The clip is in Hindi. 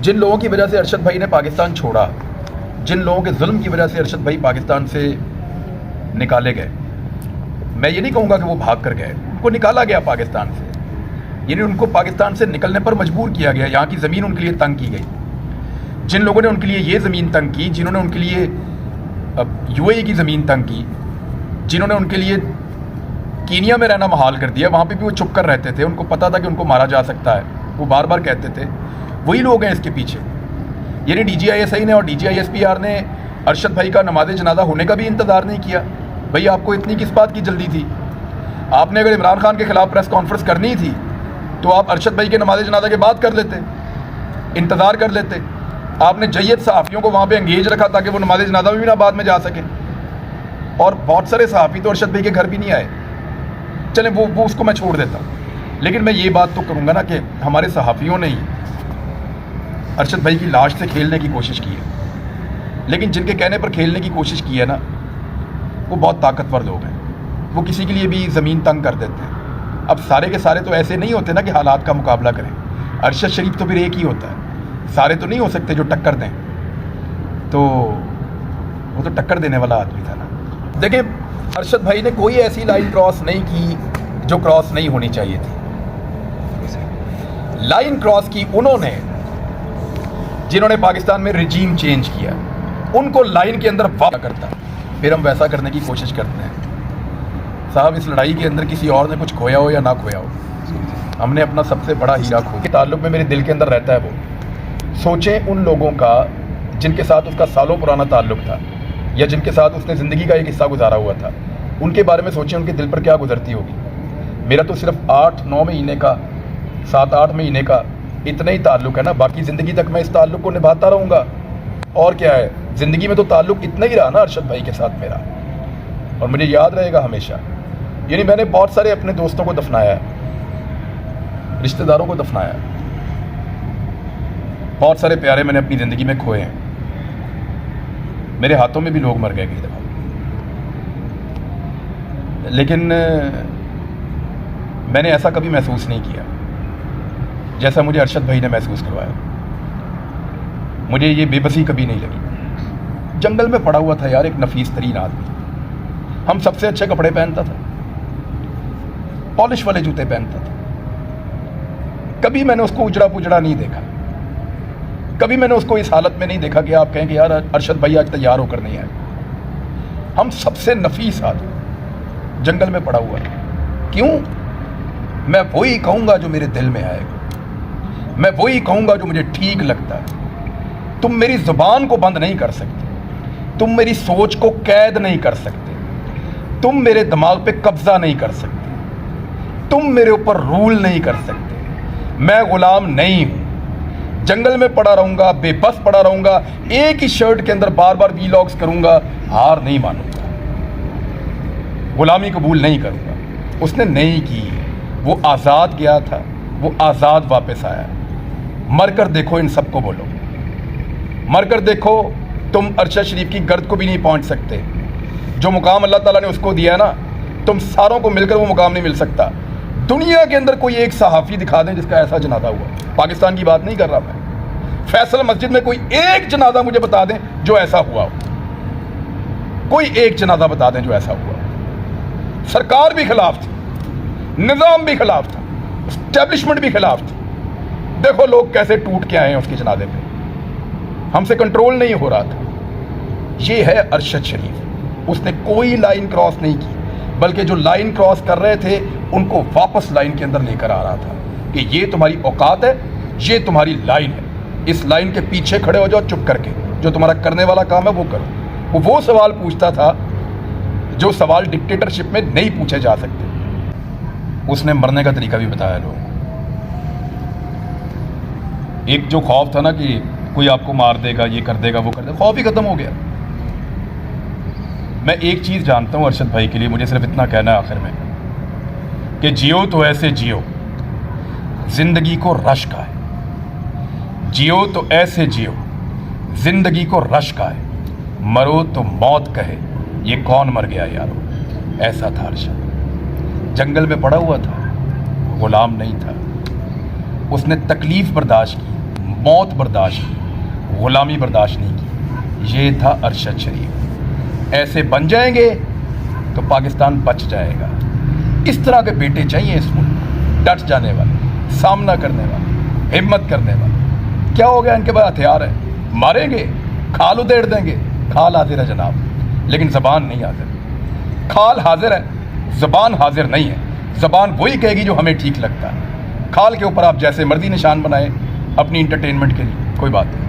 जिन लोगों की वजह से अरशद भाई ने पाकिस्तान छोड़ा, जिन लोगों के जुल्म की वजह से अरशद भाई पाकिस्तान से निकाले गए, मैं ये नहीं कहूँगा कि वो भाग कर गए, उनको निकाला गया पाकिस्तान से, यानी उनको पाकिस्तान से निकलने पर मजबूर किया गया। यहाँ की ज़मीन उनके लिए तंग की गई। जिन लोगों ने उनके लिए ये ज़मीन तंग की, जिन्होंने उनके लिए UAE की ज़मीन तंग की, जिन्होंने उनके लिए कीनिया में रहना महाल कर दिया, वहाँ पे भी वो छुप कर रहते थे, उनको पता था कि उनको मारा जा सकता है, वो बार बार कहते थे, वही लोग हैं इसके पीछे। यानी DGISI ने और DGISPR ने अरशद भाई का नमाज़ जनाजा होने का भी इंतज़ार नहीं किया। भाई आपको इतनी किस बात की जल्दी थी? आपने अगर इमरान खान के ख़िलाफ़ प्रेस कॉन्फ्रेंस करनी थी तो आप अरशद भाई के नमाज़ जनाजा के बाद कर लेते, इंतज़ार कर लेते। आपने जय्यद सहाफ़ियों को वहाँ पे एंगेज रखा ताकि वो नमाज़ जनाजा में भी ना बाद में जा सकें। और बहुत सारे सहाफ़ी तो अरशद भाई के घर भी नहीं आए। चलें वो उसको मैं छोड़ देता हूँ, लेकिन मैं ये बात तो करूँगा ना कि हमारे सहाफ़ियों ने ही अरशद भाई की लाश से खेलने की कोशिश की है, लेकिन जिनके कहने पर खेलने की कोशिश की है ना, वो बहुत ताकतवर लोग हैं। वो किसी के लिए भी ज़मीन तंग कर देते हैं। अब सारे के सारे तो ऐसे नहीं होते ना कि हालात का मुकाबला करें। अरशद शरीफ तो फिर एक ही होता है, सारे तो नहीं हो सकते जो टक्कर दें। तो वो तो टक्कर देने वाला आदमी था ना। देखिए, अरशद भाई ने कोई ऐसी लाइन क्रॉस नहीं की जो क्रॉस नहीं होनी चाहिए थी। लाइन क्रॉस की उन्होंने जिन्होंने पाकिस्तान में रिजीम चेंज किया, उनको लाइन के अंदर वापस करता, फिर हम वैसा करने की कोशिश करते हैं। साहब, इस लड़ाई के अंदर किसी और ने कुछ खोया हो या ना खोया हो, हमने अपना सबसे बड़ा हीरा खो के ताल्लुक में मेरे दिल के अंदर रहता है वो। सोचें उन लोगों का जिनके साथ उसका सालों पुराना ताल्लुक था, या जिनके साथ उसने ज़िंदगी का एक हिस्सा गुजारा हुआ था, उनके बारे में सोचें उनके दिल पर क्या गुजरती होगी। मेरा तो सिर्फ 8-9 महीने का, 7-8 महीने का इतना ही ताल्लुक है ना, बाकी ज़िंदगी तक मैं इस ताल्लुक को निभाता रहूँगा। और क्या है, ज़िंदगी में तो ताल्लुक इतना ही रहा ना अरशद भाई के साथ मेरा, और मुझे याद रहेगा हमेशा। यानी मैंने बहुत सारे अपने दोस्तों को दफनाया है, रिश्तेदारोthem को दफनाया है, बहुत सारे प्यारे मैंने अपनी ज़िंदगी में खोए हैं। मेरे हाथों में भी लोग मर गए कई दफ़ा, लेकिन मैंने ऐसा कभी महसूस नहीं किया जैसा मुझे अरशद भाई ने महसूस करवाया। मुझे ये बेबसी कभी नहीं लगी। जंगल में पड़ा हुआ था यार, एक नफीस तरीन आदमी, हम सबसे अच्छे कपड़े पहनता था, पॉलिश वाले जूते पहनता था। कभी मैंने उसको उजड़ा पुजड़ा नहीं देखा, कभी मैंने उसको इस हालत में नहीं देखा कि आप कहें कि यार अरशद भाई आज तैयार होकर नहीं आए। हम सबसे नफीस आदमी जंगल में पड़ा हुआ है। क्यों? मैं वही कहूँगा जो मेरे दिल में आएगा, मैं वही कहूँगा जो मुझे ठीक लगता है। तुम मेरी ज़ुबान को बंद नहीं कर सकते, तुम मेरी सोच को कैद नहीं कर सकते, तुम मेरे दिमाग पे कब्ज़ा नहीं कर सकते, तुम मेरे ऊपर रूल नहीं कर सकते। मैं ग़ुलाम नहीं हूँ। जंगल में पड़ा रहूँगा, बेबस पड़ा रहूँगा, एक ही शर्ट के अंदर बार बार वीलॉग्स करूँगा, हार नहीं मानूंगा, ग़ुलामी कबूल नहीं करूँगा। उसने नहीं की, वो आज़ाद गया था, वो आज़ाद वापस आया। मर कर देखो, इन सबको बोलो, मर कर देखो, तुम अरशद शरीफ की गर्द को भी नहीं पहुँच सकते। जो मुकाम अल्लाह ताला ने उसको दिया है ना, तुम सारों को मिलकर वो मुकाम नहीं मिल सकता। दुनिया के अंदर कोई एक सहाफ़ी दिखा दें जिसका ऐसा जनाजा हुआ। पाकिस्तान की बात नहीं कर रहा मैं, फैसल मस्जिद में कोई एक जनाजा मुझे बता दें जो ऐसा हुआ हो। कोई एक जनाजा बता दें जो ऐसा हुआ। सरकार भी खिलाफ थी, निज़ाम भी खिलाफ था, एस्टेब्लिशमेंट भी खिलाफ थी। देखो लोग कैसे टूट के आए हैं उसके जनाजे पे, हमसे कंट्रोल नहीं हो रहा था। ये है अरशद शरीफ। उसने कोई लाइन क्रॉस नहीं की, बल्कि जो लाइन क्रॉस कर रहे थे उनको वापस लाइन के अंदर लेकर आ रहा था कि ये तुम्हारी औकात है, ये तुम्हारी लाइन है, इस लाइन के पीछे खड़े हो जाओ चुप करके, जो तुम्हारा करने वाला काम है वो करो। वो सवाल पूछता था जो सवाल डिक्टेटरशिप में नहीं पूछे जा सकते। उसने मरने का तरीका भी बताया लोगों। एक जो खौफ था ना कि कोई आपको मार देगा, ये कर देगा, वो कर देगा, खौफ ही खत्म हो गया। मैं एक चीज़ जानता हूँ अरशद भाई के लिए, मुझे सिर्फ इतना कहना है आखिर में कि जियो तो ऐसे जियो ज़िंदगी को रश्क आए, जियो तो ऐसे जियो ज़िंदगी को रश्क आए, मरो तो मौत कहे ये कौन मर गया यारो। ऐसा था अरशद। जंगल में पड़ा हुआ था, गुलाम नहीं था। उसने तकलीफ़ बर्दाश्त की, मौत बर्दाश्त की, ग़ुलामी बर्दाश्त नहीं की। ये था अरशद शरीफ। ऐसे बन जाएंगे तो पाकिस्तान बच जाएगा। इस तरह के बेटे चाहिए इस मुल्क को, डट जाने वाले, सामना करने वाले, हिम्मत करने वाले। क्या हो गया, इनके पास हथियार है, मारेंगे, खाल उधेड़ देंगे। खाल हाजिर है जनाब, लेकिन ज़बान नहीं हाजिर। खाल हाजिर है, ज़बान हाजिर नहीं है। ज़बान वही कहेगी जो हमें ठीक लगता है। खाल के ऊपर आप जैसे मर्जी निशान बनाए अपनी इंटरटेनमेंट के लिए, कोई बात नहीं।